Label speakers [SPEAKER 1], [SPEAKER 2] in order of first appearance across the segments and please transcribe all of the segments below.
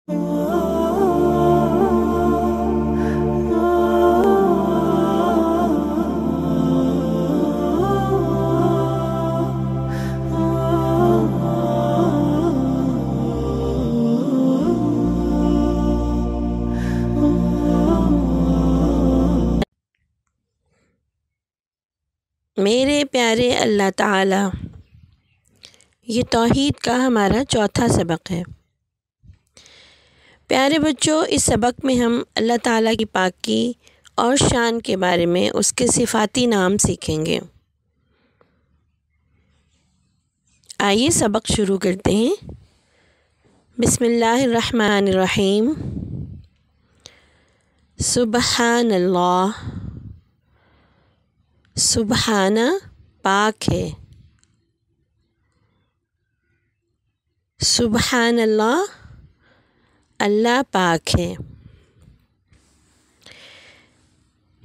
[SPEAKER 1] میرے پیارے اللہ تعالی، یہ توحید کا ہمارا چوتھا سبق ہے۔ پیارے بچوں، اس سبق میں ہم اللہ تعالیٰ کی پاکی اور شان کے بارے میں اس کے صفاتی نام سیکھیں گے۔ آئیے سبق شروع کرتے ہیں۔ بسم اللہ الرحمن الرحیم۔ سبحان اللہ، سبحانہ پاک ہے، سبحان اللہ اللہ پاک ہے۔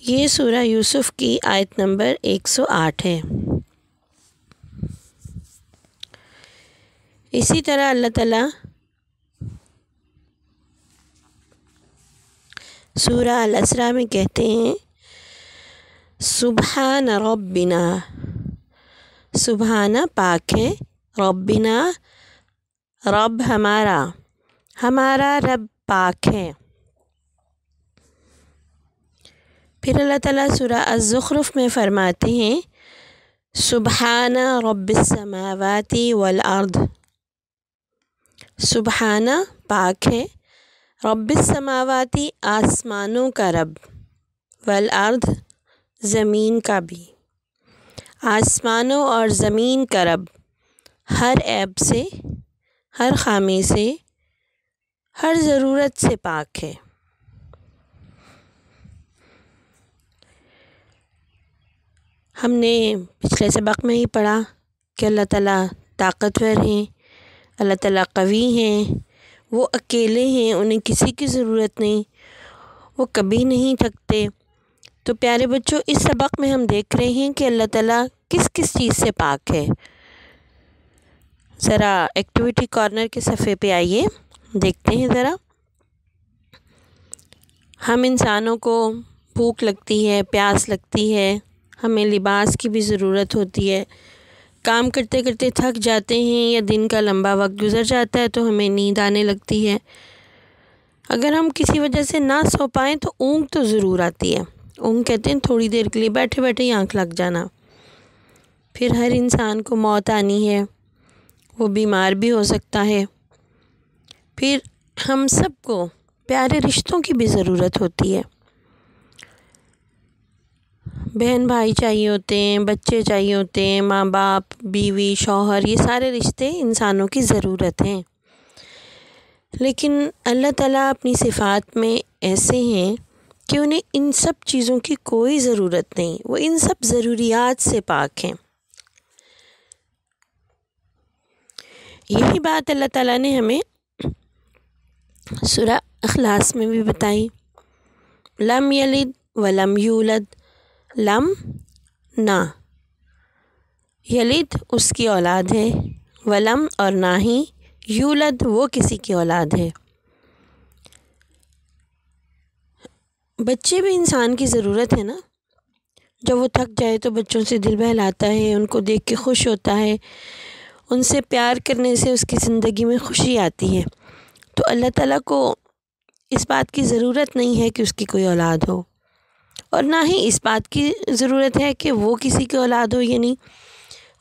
[SPEAKER 1] یہ سورہ یوسف کی آیت نمبر 108 ہے۔ اسی طرح اللہ تعالیٰ سورہ الاسراء میں کہتے ہیں سبحان ربنا، سبحانہ پاک ہے، ربنا رب ہمارا، ہمارا رب پاک ہے۔ پھر اللہ تعالیٰ سورہ الزخرف میں فرماتے ہیں سبحان رب السماوات والارض، سبحانہ پاک ہے، رب السماوات آسمانوں کا رب، والارض زمین کا بھی، آسمانوں اور زمین کا رب ہر عیب سے، ہر خامی سے، ہر ضرورت سے پاک ہے۔ ہم نے پچھلے سبق میں ہی پڑھا کہ اللہ تعالیٰ طاقتور ہیں، اللہ تعالیٰ قوی ہیں، وہ اکیلے ہیں، انہیں کسی کی ضرورت نہیں، وہ کبھی نہیں تھکتے۔ تو پیارے بچوں، اس سبق میں ہم دیکھ رہے ہیں کہ اللہ تعالیٰ کس کس چیز سے پاک ہے۔ ذرا ایکٹیویٹی کارنر کے صفحے پہ آئیے، دیکھتے ہیں ذرا۔ ہم انسانوں کو بھوک لگتی ہے، پیاس لگتی ہے، ہمیں لباس کی بھی ضرورت ہوتی ہے، کام کرتے کرتے تھک جاتے ہیں یا دن کا لمبا وقت گزر جاتا ہے تو ہمیں نیند آنے لگتی ہے۔ اگر ہم کسی وجہ سے نہ سو پائیں تو اونگ تو ضرور آتی ہے۔ اونگ کہتے ہیں تھوڑی دیر کے لیے بیٹھے بیٹھے ہی آنکھ لگ جانا۔ پھر ہر انسان کو موت آنی ہے، وہ بیمار بھی ہو سکتا ہے۔ پھر ہم سب کو پیارے رشتوں کی بھی ضرورت ہوتی ہے، بہن بھائی چاہیے ہوتے ہیں، بچے چاہیے ہوتے ہیں، ماں باپ، بیوی، شوہر، یہ سارے رشتے انسانوں کی ضرورت ہیں۔ لیکن اللہ تعالیٰ اپنی صفات میں ایسے ہیں کہ انہیں ان سب چیزوں کی کوئی ضرورت نہیں، وہ ان سب ضروریات سے پاک ہیں۔ یہی بات اللہ تعالیٰ نے ہمیں سورہ اخلاص میں بھی بتائی، لم یلد ولم یولد، لم نہ، یلد اس کی اولاد ہے، ولم اور نہ ہی، یولد وہ کسی کی اولاد ہے۔ بچے بھی انسان کی ضرورت ہے نا، جب وہ تھک جائے تو بچوں سے دل بہلاتا ہے، ان کو دیکھ کے خوش ہوتا ہے، ان سے پیار کرنے سے اس کی زندگی میں خوشی آتی ہے۔ تو اللہ تعالیٰ کو اس بات کی ضرورت نہیں ہے کہ اس کی کوئی اولاد ہو، اور نہ ہی اس بات کی ضرورت ہے کہ وہ کسی کی اولاد ہو، یعنی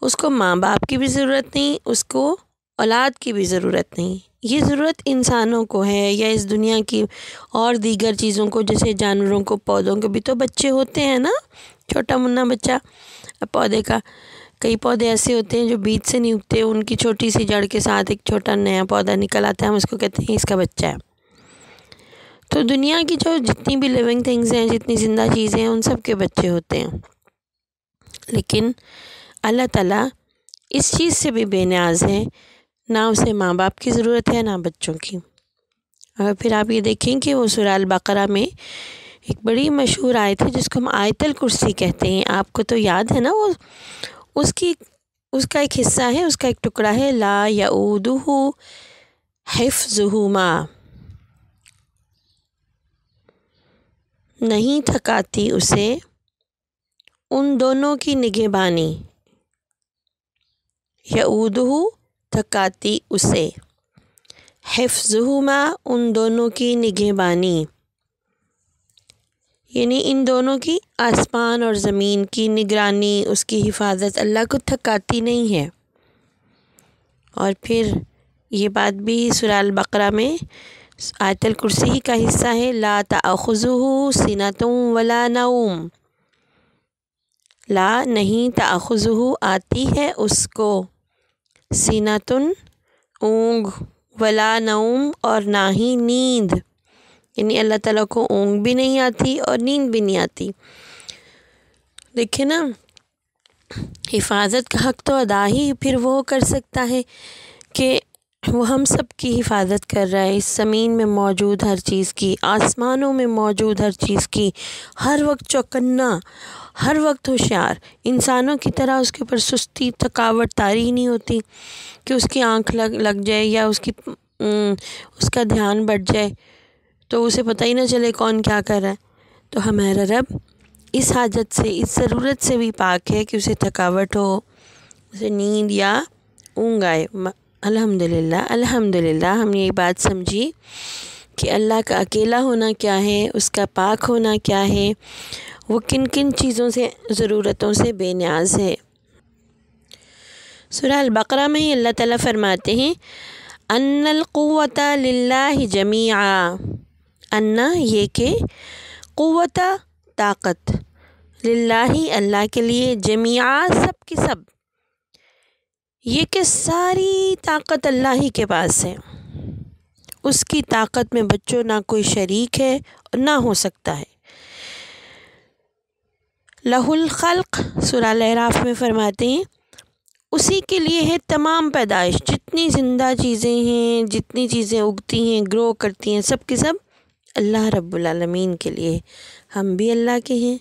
[SPEAKER 1] اس کو ماں باپ کی بھی ضرورت نہیں، اس کو اولاد کی بھی ضرورت نہیں۔ یہ ضرورت انسانوں کو ہے، یا اس دنیا کی اور دیگر چیزوں کو، جیسے جانوروں کو، پودوں کو بھی تو بچے ہوتے ہیں نا، چھوٹا منا بچہ پودے کا۔ کئی پودے ایسے ہوتے ہیں جو بیج سے نہیں اگتے، ان کی چھوٹی سی جڑ کے ساتھ ایک چھوٹا نیا پودا نکل آتا ہے، ہم اس کو کہتے ہیں اس کا بچہ ہے۔ تو دنیا کی جو جتنی بھی لیونگ تھنگز ہیں، جتنی زندہ چیزیں ہیں، ان سب کے بچے ہوتے ہیں۔ لیکن اللہ تعالیٰ اس چیز سے بھی بے نیاز ہے، نہ اسے ماں باپ کی ضرورت ہے، نہ بچوں کی۔ اور پھر آپ یہ دیکھیں کہ وہ سورہ البقرہ میں ایک بڑی مشہور آیت ہے جس کو ہم آیت الکرسی کہتے ہیں، آپ کو تو یاد ہے نا، وہ اس کا ایک حصہ ہے، اس کا ایک ٹکڑا ہے، لا یعودہ حفظہما، نہیں تھکاتی اسے ان دونوں کی نگہبانی، یعودہ تھکاتی اسے، حفظہما ان دونوں کی نگہبانی، یعنی ان دونوں کی آسمان اور زمین کی نگرانی، اس کی حفاظت اللہ کو تھکاتی نہیں ہے۔ اور پھر یہ بات بھی سورہ البقرہ میں آیت الکرسی کا حصہ ہے، لا تأخذہ سنۃ ولا نوم، لا نہیں تأخذہ آتی ہے اس کو، سنۃ اونگ، ولا نوم اور نہ ہی نیند، یعنی اللہ تعالیٰ کو اونگ بھی نہیں آتی اور نیند بھی نہیں آتی۔ دیکھیں نا، حفاظت کا حق تو ادا ہی پھر وہ کر سکتا ہے کہ وہ ہم سب کی حفاظت کر رہا ہے، اس زمین میں موجود ہر چیز کی، آسمانوں میں موجود ہر چیز کی، ہر وقت چوکنا، ہر وقت ہوشیار، انسانوں کی طرح اس کے اوپر سستی تھکاوٹ طاری نہیں ہوتی کہ اس کی آنکھ لگ جائے یا اس کا دھیان بڑھ جائے تو اسے پتہ ہی نہ چلے کون کیا کر رہا ہے۔ تو ہمارا رب اس حاجت سے، اس ضرورت سے بھی پاک ہے کہ اسے تھکاوٹ ہو، اسے نیند یا اونگ آئے۔ الحمدللہ ہم نے یہ بات سمجھی کہ اللہ کا اکیلا ہونا کیا ہے، اس کا پاک ہونا کیا ہے، وہ کن کن چیزوں سے، ضرورتوں سے بے نیاز ہے۔ سورہ البقرہ میں ہی اللہ تعالیٰ فرماتے ہیں ان القوۃ للہ جمیعا، ان یہ کہ قوت طاقت، للہ اللہ کے لیے، جمیعا سب کی سب، یہ کہ ساری طاقت اللہ ہی کے پاس ہے، اس کی طاقت میں بچوں نہ کوئی شریک ہے اور نہ ہو سکتا ہے۔ لہ الخلق سورہ الاعراف میں فرماتے ہیں اسی کے لیے ہے تمام پیدائش، جتنی زندہ چیزیں ہیں، جتنی چیزیں اگتی ہیں، گرو کرتی ہیں، سب کی سب اللہ رب العالمین کے لیے۔ ہم بھی اللہ کے ہیں،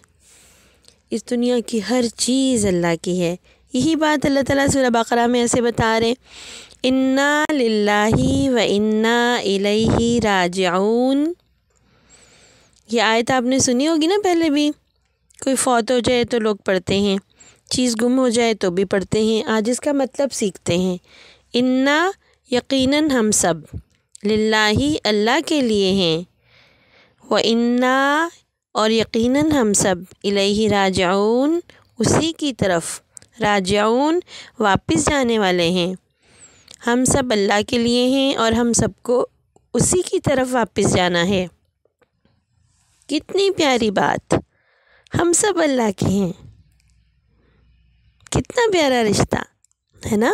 [SPEAKER 1] اس دنیا کی ہر چیز اللہ کی ہے۔ یہی بات اللہ تعالیٰ سورہ بقرہ میں ایسے بتا رہے انا للہ و انا الیہ راجعون۔ یہ آیت آپ نے سنی ہوگی نا پہلے بھی، کوئی فوت ہو جائے تو لوگ پڑھتے ہیں، چیز گم ہو جائے تو بھی پڑھتے ہیں، آج اس کا مطلب سیکھتے ہیں۔ انا یقیناً ہم سب، للہ اللہ کے لیے ہیں، و انا اور یقیناً ہم سب، الیہ راجعون اسی کی طرف، راجعون واپس جانے والے ہیں۔ ہم سب اللہ کے لیے ہیں اور ہم سب کو اسی کی طرف واپس جانا ہے۔ کتنی پیاری بات، ہم سب اللہ کے ہیں، کتنا پیارا رشتہ ہے نا،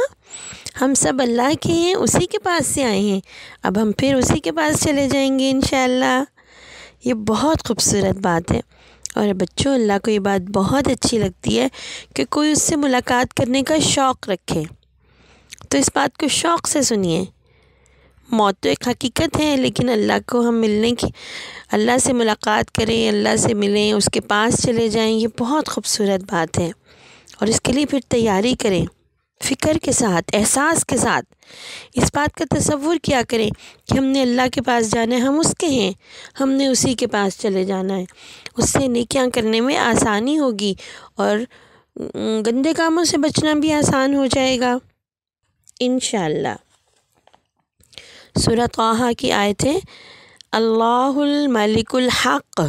[SPEAKER 1] ہم سب اللہ کے ہیں، اسی کے پاس سے آئے ہیں، اب ہم پھر اسی کے پاس چلے جائیں گے انشاءاللہ۔ یہ بہت خوبصورت بات ہے، اور بچوں اللہ کو یہ بات بہت اچھی لگتی ہے کہ کوئی اس سے ملاقات کرنے کا شوق رکھے، تو اس بات کو شوق سے سنیے۔ موت تو ایک حقیقت ہے، لیکن اللہ کو ہم ملنے کی، اللہ سے ملاقات کریں، اللہ سے ملیں، اس کے پاس چلے جائیں، یہ بہت خوبصورت بات ہے، اور اس کے لیے پھر تیاری کریں، فکر کے ساتھ، احساس کے ساتھ، اس بات کا تصور کیا کریں کہ ہم نے اللہ کے پاس جانا ہے، ہم اس کے ہیں، ہم نے اسی کے پاس چلے جانا ہے، اس سے نیکیاں کرنے میں آسانی ہوگی اور گندے کاموں سے بچنا بھی آسان ہو جائے گا انشاءاللہ۔ سورہ طٰہٰ کی آیت ہے اللہ الملک الحق،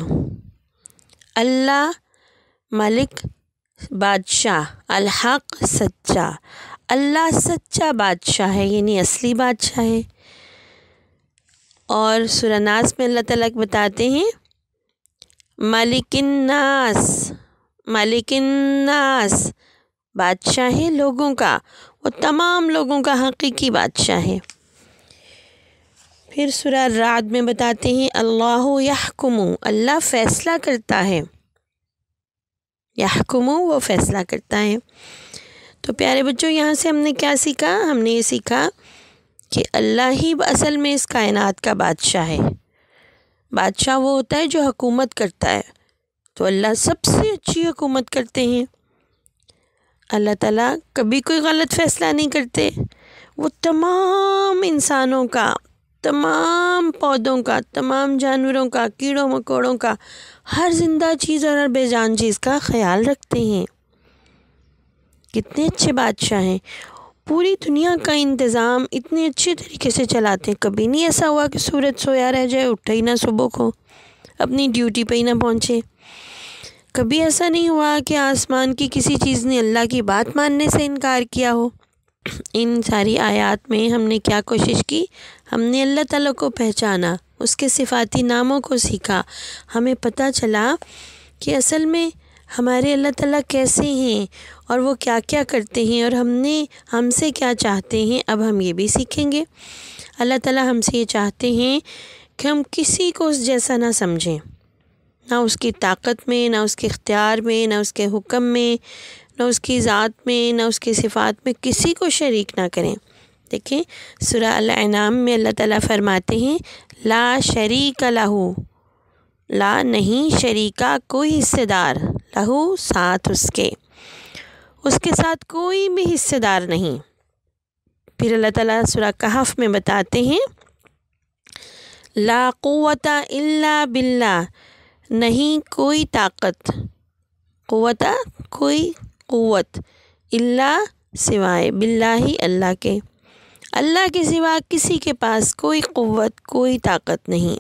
[SPEAKER 1] اللہ ملک بادشاہ، الحق سچا، اللہ سچا بادشاہ ہے، یعنی اصلی بادشاہ ہے۔ اور سورہ ناس میں اللہ تعالیٰ بتاتے ہیں مالک الناس، مالک الناس بادشاہ ہے لوگوں کا، وہ تمام لوگوں کا حقیقی بادشاہ ہے۔ پھر سورہ الرعد میں بتاتے ہیں اللہ یحکم، اللہ فیصلہ کرتا ہے، یحکم وہ فیصلہ کرتا ہے۔ تو پیارے بچوں یہاں سے ہم نے کیا سیکھا؟ ہم نے یہ سیکھا کہ اللہ ہی اصل میں اس کائنات کا بادشاہ ہے۔ بادشاہ وہ ہوتا ہے جو حکومت کرتا ہے، تو اللہ سب سے اچھی حکومت کرتے ہیں۔ اللہ تعالیٰ کبھی کوئی غلط فیصلہ نہیں کرتے، وہ تمام انسانوں کا، تمام پودوں کا، تمام جانوروں کا، کیڑوں مکوڑوں کا، ہر زندہ چیز اور ہر بے جان چیز کا خیال رکھتے ہیں۔ کتنے اچھے بادشاہ ہیں، پوری دنیا کا انتظام اتنے اچھے طریقے سے چلاتے ہیں۔ کبھی نہیں ایسا ہوا کہ سورج سویا رہ جائے، اٹھا ہی نہ صبح کو، اپنی ڈیوٹی پہ ہی نہ پہنچے۔ کبھی ایسا نہیں ہوا کہ آسمان کی کسی چیز نے اللہ کی بات ماننے سے انکار کیا ہو۔ ان ساری آیات میں ہم نے کیا کوشش کی؟ ہم نے اللہ تعالیٰ کو پہچانا، اس کے صفاتی ناموں کو سیکھا، ہمیں پتہ چلا کہ اصل میں ہمارے اللہ تعالیٰ کیسے ہیں اور وہ کیا کیا کرتے ہیں اور ہم سے کیا چاہتے ہیں۔ اب ہم یہ بھی سیکھیں گے۔ اللہ تعالیٰ ہم سے یہ چاہتے ہیں کہ ہم کسی کو اس جیسا نہ سمجھیں، نہ اس کی طاقت میں، نہ اس کے اختیار میں، نہ اس کے حکم میں، نہ اس کی ذات میں، نہ اس کی صفات میں، کسی کو شریک نہ کریں۔ دیکھیں سورہ الانعام میں اللہ تعالیٰ فرماتے ہیں لا شریک لہو، لا نہیں، شریکہ کوئی حصے دار، لہو ساتھ اس کے ساتھ کوئی بھی حصے دار نہیں۔ پھر اللہ تعالیٰ سورہ کہف میں بتاتے ہیں لا قوت الا باللہ، نہیں کوئی طاقت، قوت کوئی قوت، الا سوائے، باللہ اللہ کے، اللہ کے سوا کسی کے پاس کوئی قوت کوئی طاقت نہیں۔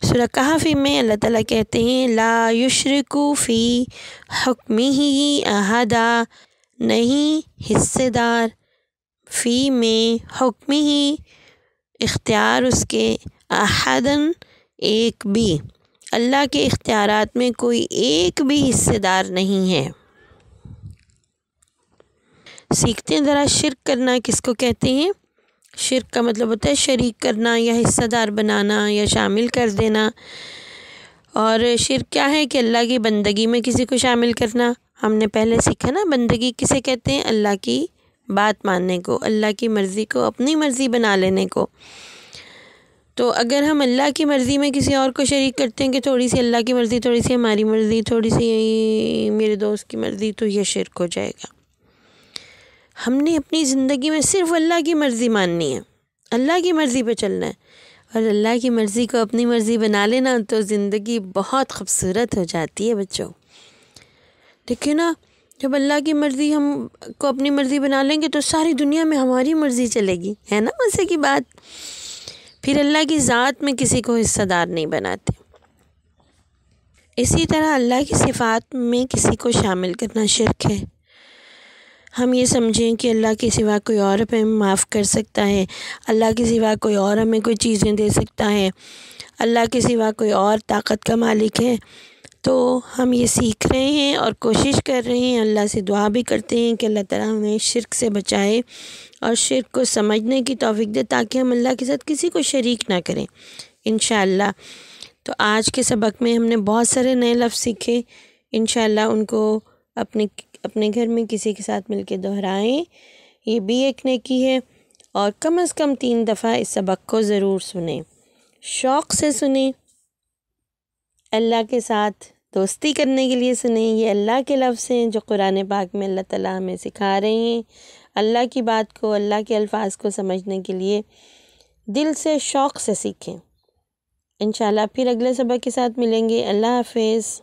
[SPEAKER 1] سورہ کہف میں اللہ تعالیٰ کہتے ہیں لا یشرک فی حکمہ احدا، نہیں حصے دار، فی میں، حکمہ اختیار اس کے، احدن ایک بھی، اللہ کے اختیارات میں کوئی ایک بھی حصے دار نہیں ہے۔ سیکھتے ہیں ذرا شرک کرنا کس کو کہتے ہیں۔ شرک کا مطلب ہوتا ہے شریک کرنا یا حصہ دار بنانا یا شامل کر دینا۔ اور شرک کیا ہے کہ اللہ کی بندگی میں کسی کو شامل کرنا۔ ہم نے پہلے سیکھا نا بندگی کسے کہتے ہیں، اللہ کی بات ماننے کو، اللہ کی مرضی کو اپنی مرضی بنا لینے کو۔ تو اگر ہم اللہ کی مرضی میں کسی اور کو شریک کرتے ہیں کہ تھوڑی سی اللہ کی مرضی، تھوڑی سی ہماری مرضی، تھوڑی سی میرے دوست کی مرضی، تو یہ شرک ہو جائے گا۔ ہم نے اپنی زندگی میں صرف اللہ کی مرضی ماننی ہے، اللہ کی مرضی پہ چلنا ہے، اور اللہ کی مرضی کو اپنی مرضی بنا لینا تو زندگی بہت خوبصورت ہو جاتی ہے بچوں۔ دیکھیں نا، جب اللہ کی مرضی ہم کو اپنی مرضی بنا لیں گے تو ساری دنیا میں ہماری مرضی چلے گی، ہے نا مزے کی بات۔ پھر اللہ کی ذات میں کسی کو حصہ دار نہیں بناتے۔ اسی طرح اللہ کی صفات میں کسی کو شامل کرنا شرک ہے۔ ہم یہ سمجھیں کہ اللہ کے سوا کوئی اور ہمیں معاف کر سکتا ہے، اللہ کے سوا کوئی اور ہمیں کوئی چیزیں دے سکتا ہے، اللہ کے سوا کوئی اور طاقت کا مالک ہے۔ تو ہم یہ سیکھ رہے ہیں اور کوشش کر رہے ہیں، اللہ سے دعا بھی کرتے ہیں کہ اللہ تعالیٰ ہمیں شرک سے بچائے اور شرک کو سمجھنے کی توفیق دے تاکہ ہم اللہ کے ساتھ کسی کو شریک نہ کریں انشاءاللہ۔ تو آج کے سبق میں ہم نے بہت سارے نئے لفظ سیکھے، انشاءاللہ ان کو اپنے گھر میں کسی کے ساتھ مل کے دہرائیں، یہ بھی ایک نیکی ہے۔ اور کم از کم 3 دفعہ اس سبق کو ضرور سنیں، شوق سے سنیں، اللہ کے ساتھ دوستی کرنے کے لیے سنیں۔ یہ اللہ کے لفظ ہیں جو قرآن پاک میں اللہ تعالیٰ ہمیں سکھا رہے ہیں۔ اللہ کی بات کو، اللہ کے الفاظ کو سمجھنے کے لیے دل سے شوق سے سیکھیں۔ انشاءاللہ پھر اگلے سبق کے ساتھ ملیں گے۔ اللہ حافظ۔